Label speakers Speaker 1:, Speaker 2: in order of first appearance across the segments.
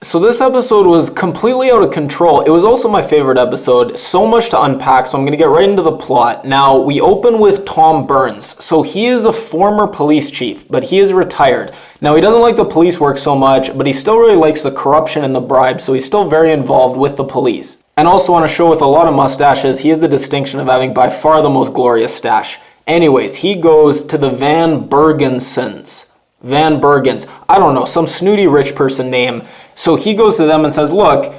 Speaker 1: So this episode was completely out of control. It was also my favorite episode. So much to unpack, so I'm going to get right into the plot. Now, we open with Tom Burns. So he is a former police chief, but he is retired. Now, he doesn't like the police work so much, but he still really likes the corruption and the bribes, so he's still very involved with the police. And also on a show with a lot of mustaches, he has the distinction of having by far the most glorious stash. Anyways, he goes to the Van Bergensons. Van Bergens. I don't know, some snooty rich person name. So he goes to them and says, look,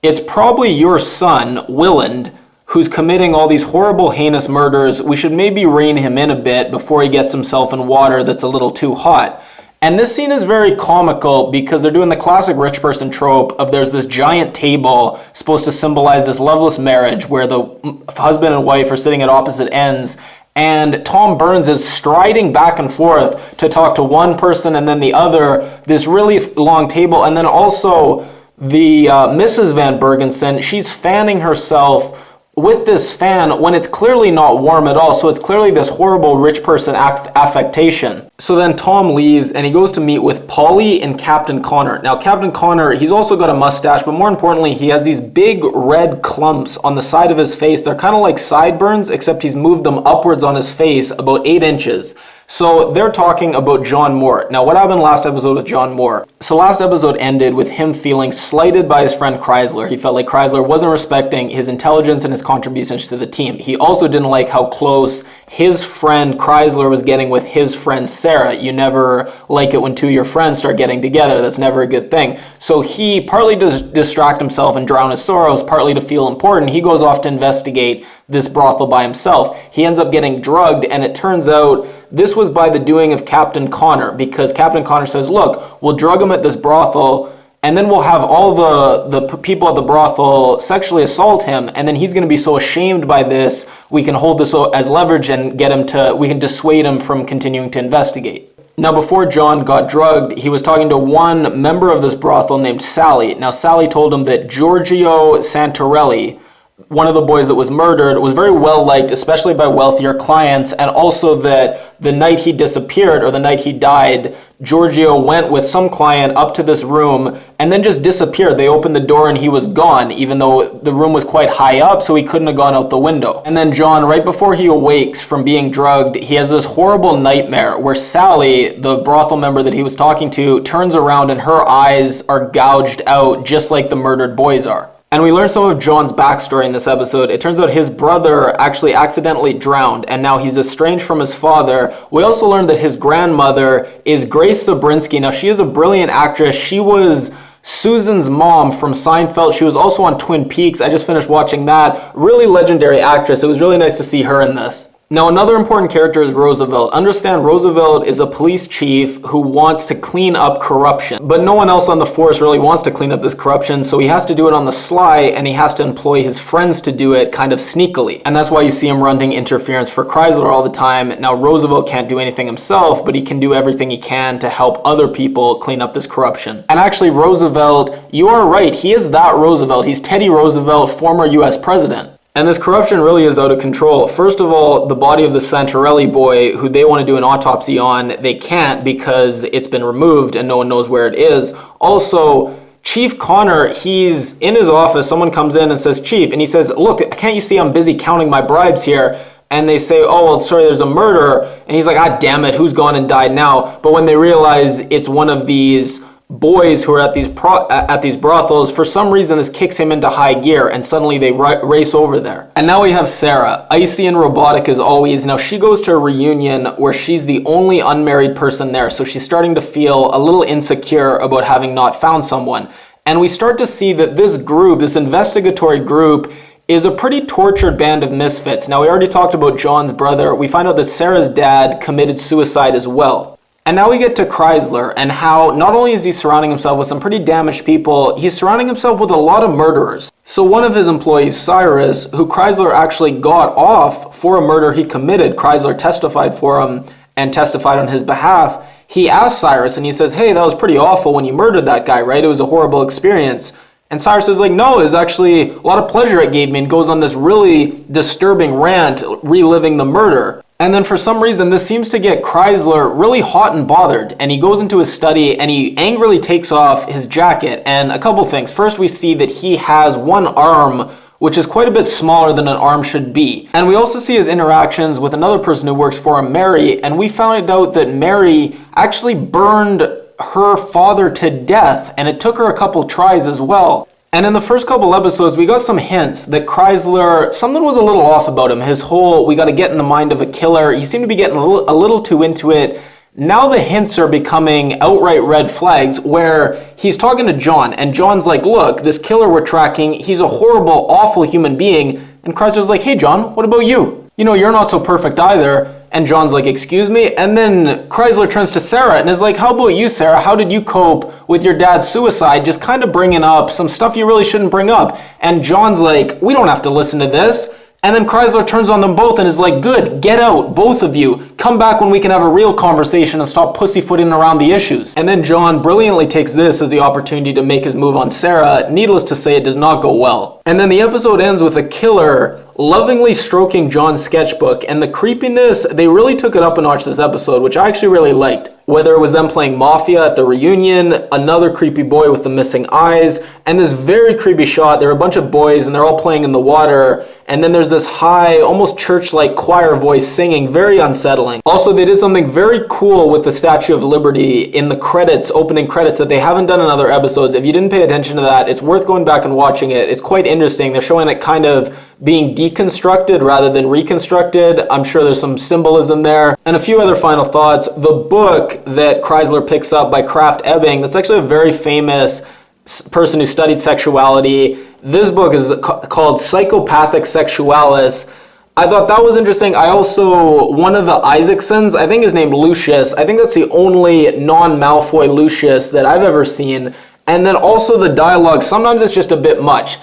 Speaker 1: it's probably your son, Willand, who's committing all these horrible, heinous murders. We should maybe rein him in a bit before he gets himself in water that's a little too hot. And this scene is very comical because they're doing the classic rich person trope of there's this giant table supposed to symbolize this loveless marriage where the husband and wife are sitting at opposite ends. And Tom Burns is striding back and forth to talk to one person and then the other, this really long table. And then also the Mrs. Van Bergensen, she's fanning herself with this fan when it's clearly not warm at all. So it's clearly this horrible rich person affectation. So then Tom leaves and he goes to meet with Polly and Captain Connor. Now Captain Connor, he's also got a mustache, but more importantly, he has these big red clumps on the side of his face. They're kind of like sideburns, except he's moved them upwards on his face about 8 inches. So they're talking about John Moore. Now, what happened last episode with John Moore? So last episode ended with him feeling slighted by his friend Kreizler. He felt like Kreizler wasn't respecting his intelligence and his contributions to the team. He also didn't like how close his friend Kreizler was getting with his friend Sarah. You never like it when two of your friends start getting together. That's never a good thing. So he, partly to distract himself and drown his sorrows, partly to feel important, he goes off to investigate this brothel by himself. He ends up getting drugged, and it turns out this was by the doing of Captain Connor, because Captain Connor says, look, we'll drug him at this brothel, and then we'll have all the people at the brothel sexually assault him, and then he's going to be so ashamed by this, we can hold this as leverage and we can dissuade him from continuing to investigate. Now, before John got drugged, he was talking to one member of this brothel named Sally. Now, Sally told him that Giorgio Santorelli, one of the boys that was murdered, was very well liked, especially by wealthier clients, and also that the night he disappeared, or the night he died, Giorgio went with some client up to this room and then just disappeared. They opened the door and he was gone, even though the room was quite high up, so he couldn't have gone out the window. And then John, right before he awakes from being drugged, he has this horrible nightmare where Sally, the brothel member that he was talking to, turns around and her eyes are gouged out just like the murdered boys are. And we learn some of John's backstory in this episode. It turns out his brother actually accidentally drowned, and now he's estranged from his father. We also learned that his grandmother is Grace Zabriskie. Now, she is a brilliant actress. She was Susan's mom from Seinfeld. She was also on Twin Peaks. I just finished watching that. Really legendary actress. It was really nice to see her in this. Now, another important character is Roosevelt. Understand, Roosevelt is a police chief who wants to clean up corruption, but no one else on the force really wants to clean up this corruption, so he has to do it on the sly, and he has to employ his friends to do it kind of sneakily. And that's why you see him running interference for Kreizler all the time. Now, Roosevelt can't do anything himself, but he can do everything he can to help other people clean up this corruption. And actually, Roosevelt, you are right, he is that Roosevelt. He's Teddy Roosevelt, former US president. And this corruption really is out of control. First of all, the body of the Santorelli boy, who they want to do an autopsy on, they can't because it's been removed and no one knows where it is. Also, Chief Connor, he's in his office, someone comes in and says, Chief, and he says, look, can't you see I'm busy counting my bribes here? And they say, oh, well, sorry, there's a murder. And he's like, ah, damn it, who's gone and died now? But when they realize it's one of these boys who are at these brothels, for some reason this kicks him into high gear, and suddenly they race over there. And now we have Sarah, icy and robotic as always. Now she goes to a reunion where she's the only unmarried person there, so she's starting to feel a little insecure about having not found someone. And we start to see that this group, this investigatory group, is a pretty tortured band of misfits. Now we already talked about John's brother. We find out that Sarah's dad committed suicide as well. And now we get to Kreizler and how not only is he surrounding himself with some pretty damaged people, he's surrounding himself with a lot of murderers. So one of his employees, Cyrus, who Kreizler actually got off for a murder he committed, Kreizler testified for him and testified on his behalf, he asked Cyrus and he says, hey, that was pretty awful when you murdered that guy, right? It was a horrible experience. And Cyrus is like, no, it was actually a lot of pleasure it gave me, and goes on this really disturbing rant reliving the murder. And then for some reason, this seems to get Kreizler really hot and bothered, and he goes into his study and he angrily takes off his jacket. And a couple things. First, we see that he has one arm which is quite a bit smaller than an arm should be. And we also see his interactions with another person who works for him, Mary, and we found out that Mary actually burned her father to death, and it took her a couple tries as well. And in the first couple episodes, we got some hints that Kreizler, something was a little off about him. His whole, we got to get in the mind of a killer, he seemed to be getting a little too into it. Now the hints are becoming outright red flags where he's talking to John, and John's like, look, this killer we're tracking, he's a horrible, awful human being. And Kreizler's like, hey John, what about you? You know, you're not so perfect either. And John's like, excuse me? And then Kreizler turns to Sarah and is like, how about you, Sarah? How did you cope with your dad's suicide? Just kind of bringing up some stuff you really shouldn't bring up. And John's like, we don't have to listen to this. And then Kreizler turns on them both and is like, good, get out, both of you. Come back when we can have a real conversation and stop pussyfooting around the issues. And then John brilliantly takes this as the opportunity to make his move on Sarah. Needless to say, it does not go well. And then the episode ends with a killer lovingly stroking John's sketchbook, and the creepiness, they really took it up a notch this episode, which I actually really liked. Whether it was them playing Mafia at the reunion, another creepy boy with the missing eyes, and this very creepy shot, there are a bunch of boys and they're all playing in the water, and then there's this high, almost church-like choir voice singing, very unsettling. Also, they did something very cool with the Statue of Liberty in the credits, opening credits, that they haven't done in other episodes. If you didn't pay attention to that, it's worth going back and watching it. It's quite interesting. They're showing it kind of being deconstructed rather than reconstructed. I'm sure there's some symbolism there. And a few other final thoughts. The book that Kreizler picks up by Kraft Ebing, that's actually a very famous person who studied sexuality. This book is called Psychopathic Sexualis. I thought that was interesting. I also, one of the Isaacsons, I think is named Lucius. I think that's the only non-Malfoy Lucius that I've ever seen. And then also the dialogue, sometimes it's just a bit much.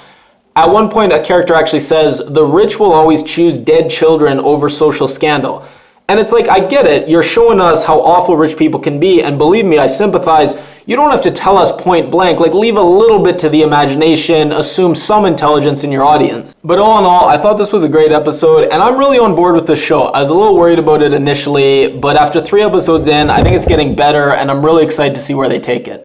Speaker 1: At one point, a character actually says, the rich will always choose dead children over social scandal. And it's like, I get it. You're showing us how awful rich people can be. And believe me, I sympathize. You don't have to tell us point blank. Like, leave a little bit to the imagination. Assume some intelligence in your audience. But all in all, I thought this was a great episode. And I'm really on board with this show. I was a little worried about it initially. But after 3 episodes in, I think it's getting better. And I'm really excited to see where they take it.